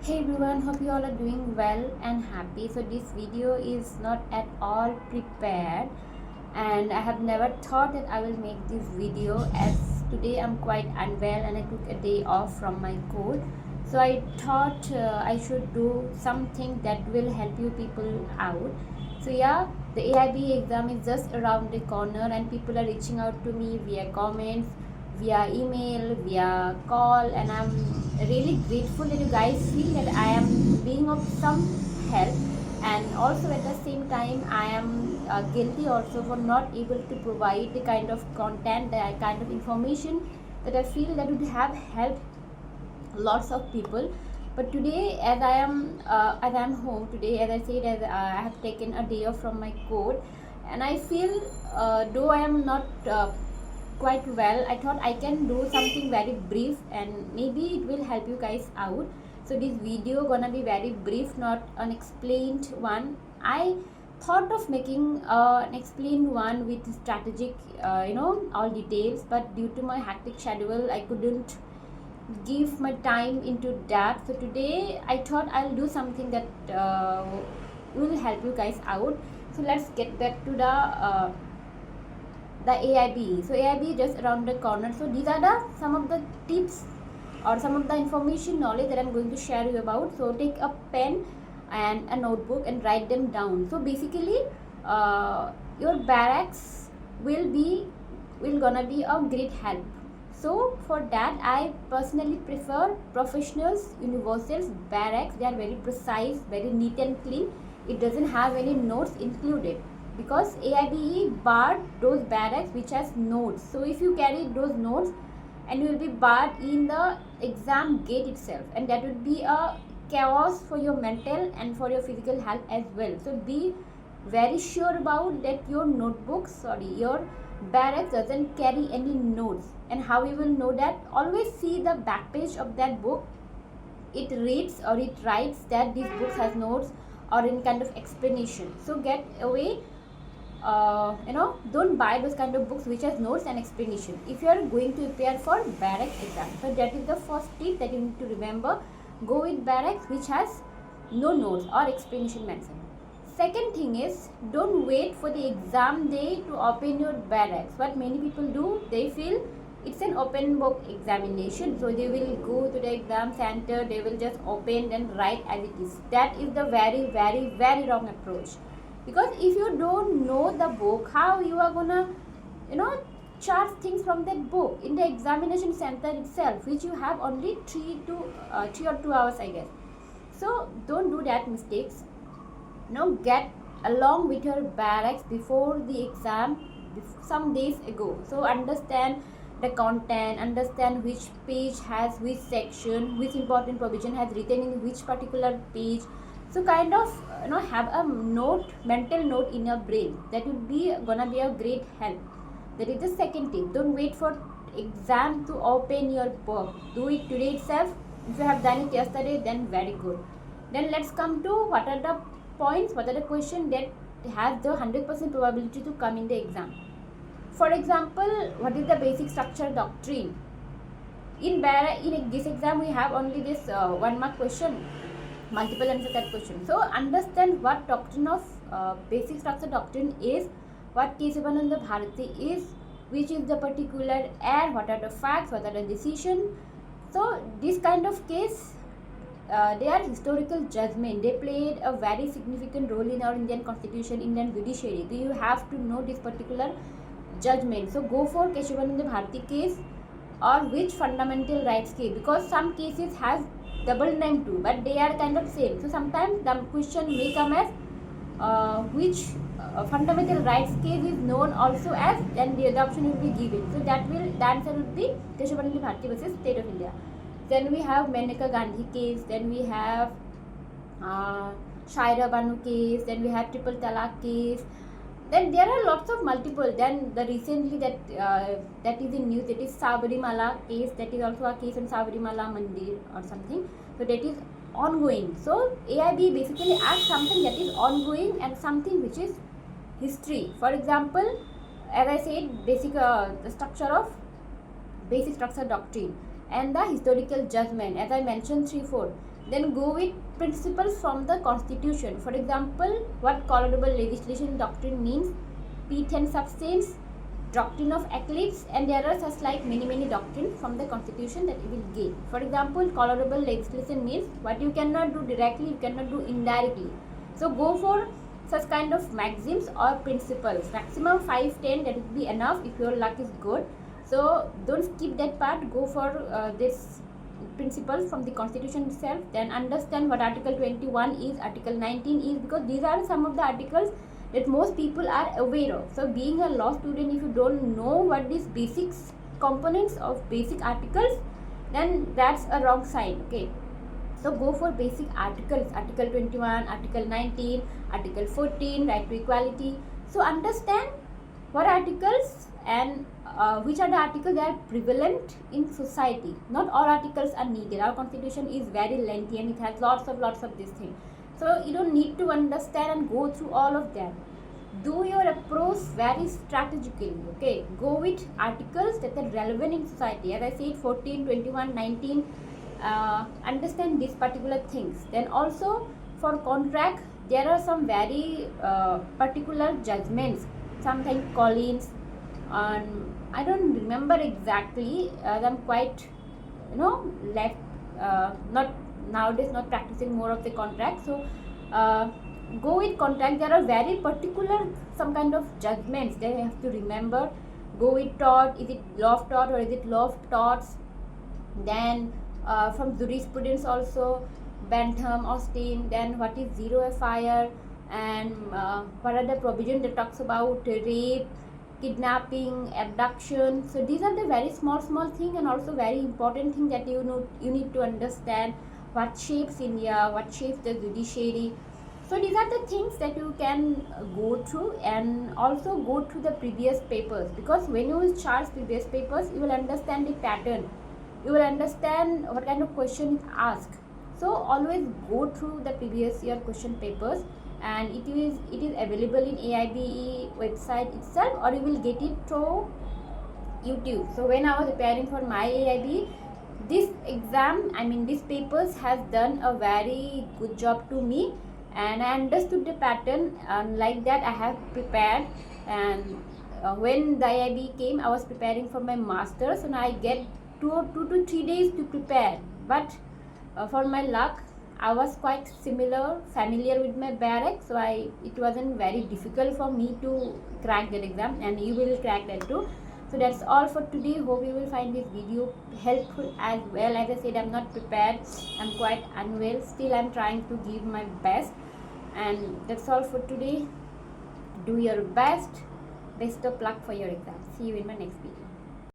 Hey everyone, hope you all are doing well and happy. So this video is not at all prepared and I have never thought that I will make this video, as today I'm quite unwell and I took a day off from my cold. So I thought I should do something that will help you people out. So yeah, the AIBE exam is just around the corner and people are reaching out to me via comments, via email, via call, and I'm really grateful that you guys feel that I am being of some help. And also at the same time I am guilty also for not able to provide the kind of content, the kind of information that I feel that would have helped lots of people. But today, as I am home today, as I said, as I have taken a day off from my court, and I feel though I am not quite well, I thought I can do something very brief and maybe it will help you guys out. So this video gonna be very brief, not an explained one. I thought of making an explained one with strategic all details, but due to my hectic schedule I couldn't give my time into that. So today I thought I'll do something that will help you guys out. So let's get back to the AIBE. So AIBE just around the corner. So these are the some of the tips or some of the information knowledge that I'm going to share you about. So take a pen and a notebook and write them down. So basically your barracks will gonna be a great help. So for that I personally prefer professionals universals barracks. They are very precise, very neat and clean. It doesn't have any notes included, because AIBE barred those barracks which has notes. So if you carry those notes, and you will be barred in the exam gate itself, and that would be a chaos for your mental and for your physical health as well. So be very sure about that your your barracks doesn't carry any notes. And how you will know that? Always see the back page of that book. It reads or it writes that this book has notes or any kind of explanation. So get away, don't buy those kind of books which has notes and explanation if you are going to prepare for barracks exam. So that is the first tip that you need to remember. Go with barracks which has no notes or explanation mentioned. Second thing is, don't wait for the exam day to open your barracks. What many people do, they feel it's an open book examination, so they will go to the exam center, they will just open and write as it is. That is the very wrong approach. Because if you don't know the book, how you are gonna chart things from that book in the examination center itself, which you have only 3 or 2 hours, I guess. So don't do that mistakes. Get along with your barracks before the exam some days ago. So understand the content, understand which page has which section, which important provision has written in which particular page. So kind of have a mental note in your brain. That would be gonna be a great help. That is the second tip. Don't wait for exam to open your book. Do it today itself. If you have done it yesterday, then very good. Then let's come to what are the points, what are the questions that has the 100% probability to come in the exam. For example, what is the basic structure doctrine? In this exam we have only this 1 mark question, multiple answer type question. So understand what doctrine of basic structure doctrine is, what Kesavananda Bharati is, which is the particular air, what are the facts, what are the decision. So this kind of case, they are historical judgment. They played a very significant role in our Indian constitution, Indian judiciary. So you have to know this particular judgment. So go for Kesavananda Bharati case or which fundamental rights case, because some cases has double name too, but they are kind of same. So sometimes the question may come as which fundamental rights case is known also as, then the option will be given. So the answer would be Kesavananda Bharati versus State of India. Then we have Maneka Gandhi case, then we have Shaira Banu case, then we have Triple Talaq case. Then there are lots of multiple. Then the recently that is in news, that is Sabarimala case. That is also a case on Sabarimala Mandir or something. So that is ongoing. So AIB basically asks something that is ongoing and something which is history. For example, as I said, the structure of basic structure doctrine. and the historical judgment. As I mentioned 3-4, Then go with principles from the constitution. For example, what Colorable legislation doctrine means, P10 substance, doctrine of eclipse, and there are such like many doctrines from the constitution that you will gain. For example, Colorable legislation means what you cannot do directly, you cannot do indirectly. So go for such kind of maxims or principles. Maximum 5-10, that would be enough if your luck is good. So don't skip that part, go for this principles from the constitution itself. Then understand what article 21 is, article 19 is, because these are some of the articles that most people are aware of. So being a law student, if you don't know what these basics components of basic articles, then that's a wrong sign. Okay, so go for basic articles, article 21, article 19, article 14, right to equality. So understand what articles and which are the articles that are prevalent in society. Not all articles are needed. Our constitution is very lengthy and it has lots of these things. So you don't need to understand and go through all of that. Do your approach very strategically. Okay, go with articles that are relevant in society. As I said, 14, 21, 19. Understand these particular things. Then also for contract, there are some very particular judgments. Sometimes Collins, and I don't remember exactly. I'm quite, left, not nowadays, not practicing more of the contract. So go with contract. There are very particular some kind of judgments that you have to remember. Go with tort. Is it law of tort or is it law of torts? Then from jurisprudence also, Bentham, Austin. Then what is zero FIR, and what are the provisions that talks about rape, kidnapping, abduction. So these are the very small thing, and also very important thing that you need to understand. What shapes India, what shapes the judiciary. So these are the things that you can go through, and also go through the previous papers, because when you charge previous papers, you will understand the pattern, you will understand what kind of question is asked. So always go through the previous year question papers, and it is available in AIBE website itself, or you will get it through YouTube. So when I was preparing for my AIBE, this exam, these papers has done a very good job to me, and I understood the pattern, and like that I have prepared. And when the AIBE came, I was preparing for my masters, and I get 2 to 3 days to prepare. But for my luck, I was quite familiar with my barrack, so it wasn't very difficult for me to crack that exam, and you will crack that too. So that's all for today. Hope you will find this video helpful as well. As I said, I'm not prepared, I'm quite unwell, still I'm trying to give my best. And that's all for today. Do your best of luck for your exam. See you in my next video.